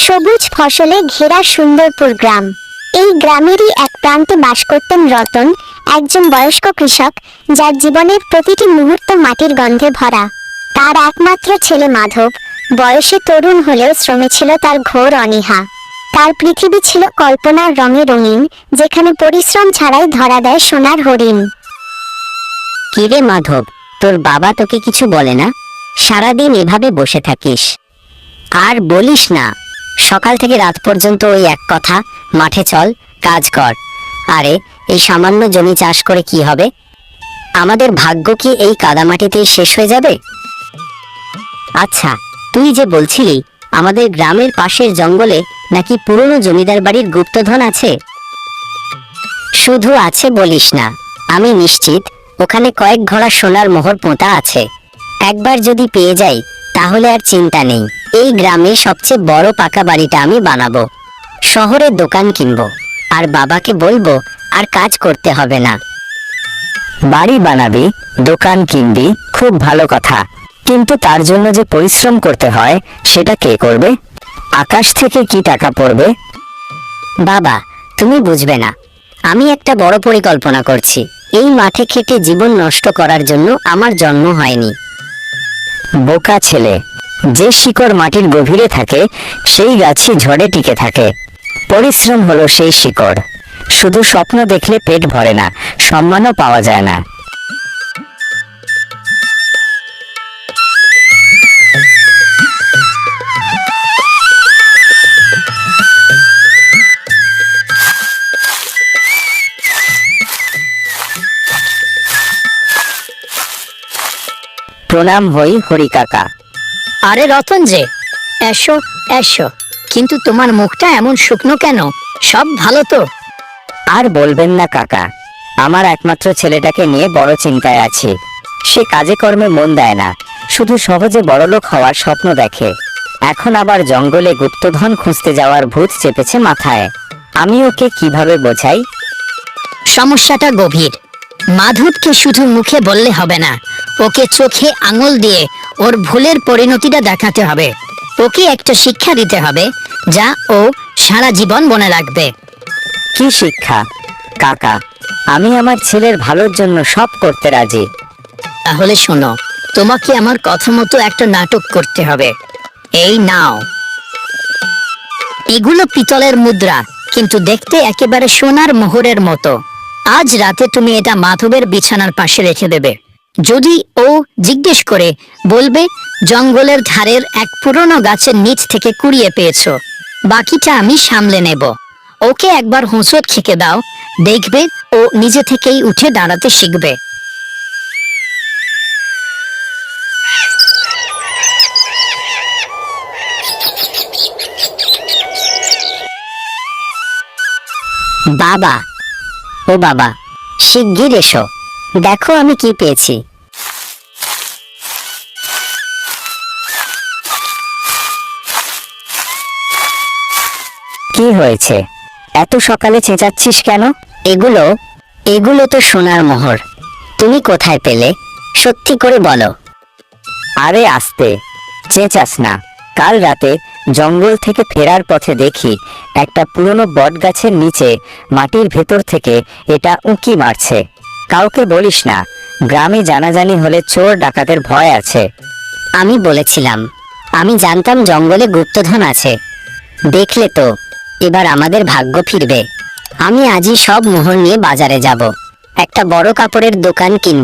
সবুজ ফসলে ঘেরা সুন্দরপুর গ্রাম। এই গ্রামেরই এক প্রান্তে বাস করতেন রতন, একজন বয়স্ক কৃষক যার জীবনের প্রতিটি মুহূর্ত মাটির গন্ধে ভরা। তার একমাত্র ছেলে মাধব বয়সে তরুণ হলেও শ্রমে ছিল তার ঘোর অনীহা। তার পৃথিবী ছিল কল্পনার রঙে রঙিন, যেখানে পরিশ্রম ছাড়াই ধরা দেয় সোনার হরিণ। কিরে মাধব, তোর বাবা তোকে কিছু বলে না? সারাদিন এভাবে বসে থাকিস? আর বলিস না, সকাল থেকে রাত পর্যন্ত ওই এক কথা, মাঠে চল, কাজ কর। আরে এই সামান্য জমি চাষ করে কি হবে? আমাদের ভাগ্য কি এই কাদামাটিতেই শেষ হয়ে যাবে? আচ্ছা, তুই যে বলছিলি আমাদের গ্রামের পাশের জঙ্গলে নাকি পুরনো জমিদার বাড়ির গুপ্তধন আছে। শুধু আছে বলিস না, আমি নিশ্চিত ওখানে কয়েক ঘোড়া সোনার মোহর পোঁতা আছে। একবার যদি পেয়ে যাই তাহলে আর চিন্তা নেই। এই গ্রামে সবচেয়ে বড় পাকা বাড়িটা আমি বানাবো, শহরে দোকান কিনবো, আর বাবাকে বলবো আর কাজ করতে হবে না। বাড়ি বানাবি, দোকান কিনবি, খুব ভালো কথা, কিন্তু তার জন্য যে পরিশ্রম করতে হয় সেটা কে করবে? আকাশ থেকে কি টাকা পড়বে? বাবা, তুমি বুঝবে না, আমি একটা বড় পরিকল্পনা করছি। এই মাঠে খেটে জীবন নষ্ট করার জন্য আমার জন্ম হয়নি। বোকা ছেলে, যে শিকড় মাটির গভীরে থাকে সেই গাছই ঝড়ে টিকে থাকে। পরিশ্রম হলো সেই শিকড়। শুধু স্বপ্ন দেখলে পেট ভরে না, সম্মানও পাওয়া যায় না। প্রণাম হই হরি কাকা। আরে রতন যে, এসো এসো। কিন্তু তোমার মুখটা এমন শুকনো কেন? সব ভালো তো? আর বলবেন না কাকা, আমার একমাত্র ছেলেটাকে নিয়ে বড় চিন্তায় আছি। সে কাজে কর্মে মন দেয় না, শুধু সহজে বড়লোক হওয়ার স্বপ্ন দেখে। এখন আবার জঙ্গলে গুপ্তধন খুঁজতে যাওয়ার ভূত চেপেছে মাথায়। আমি ওকে কিভাবে বোঝাই? সমস্যাটা গভীর। মাধবকে শুধু মুখে বললে হবে না, ওকে চোখে আঙুল দিয়ে ওর ভুলের পরিণতিটা দেখাতে হবে। ওকে একটা শিক্ষা দিতে হবে যা ও সারা জীবন মনে রাখবে। কি শিক্ষা? কাকা, আমি আমার ছেলের ভালোর জন্য সব করতে রাজি। তাহলে শোনো, তোমাকে আমার কথা মতো একটা নাটক করতে হবে। এই নাও, এগুলো পিতলের মুদ্রা, কিন্তু দেখতে একেবারে সোনার মোহরের মতো। আজ রাতে তুমি এটা মাধবের বিছানার পাশে রেখে দেবে। যদি ও জিজ্ঞেস করে, বলবে জঙ্গলের ধারের এক পুরনো গাছের নিচ থেকে কুড়িয়ে পেয়েছো। বাকিটা আমি সামলে নেব। ওকে একবার হোঁচট খেকে দাও, দেখবে ও নিজে থেকেই উঠে দাঁড়াতে শিখবে। বাবা, ও বাবা, শিগগির এসো, দেখো আমি কি পেয়েছি। কি হয়েছে? এত সকালে চেঁচাচ্ছিস কেন? এগুলো তো সোনার মোহর। তুমি কোথায় পেলে? সত্যি করে বলো। আরে আস্তে, চেঁচাস না। কাল রাতে জঙ্গল থেকে ফেরার পথে দেখি একটা পুরনো বট গাছের নিচে মাটির ভেতর থেকে এটা উঁকি মারছে। কাউকে বলিস না, গ্রামে জানাজানি হলে চোর ডাকাতের ভয় আছে। আমি বলেছিলাম, আমি জানতাম জঙ্গলে গুপ্তধন আছে। দেখলে তো, এবার আমাদের ভাগ্য ফিরবে। আমি আজই সব মোহর নিয়ে বাজারে যাব, একটা বড় কাপড়ের দোকান কিনব।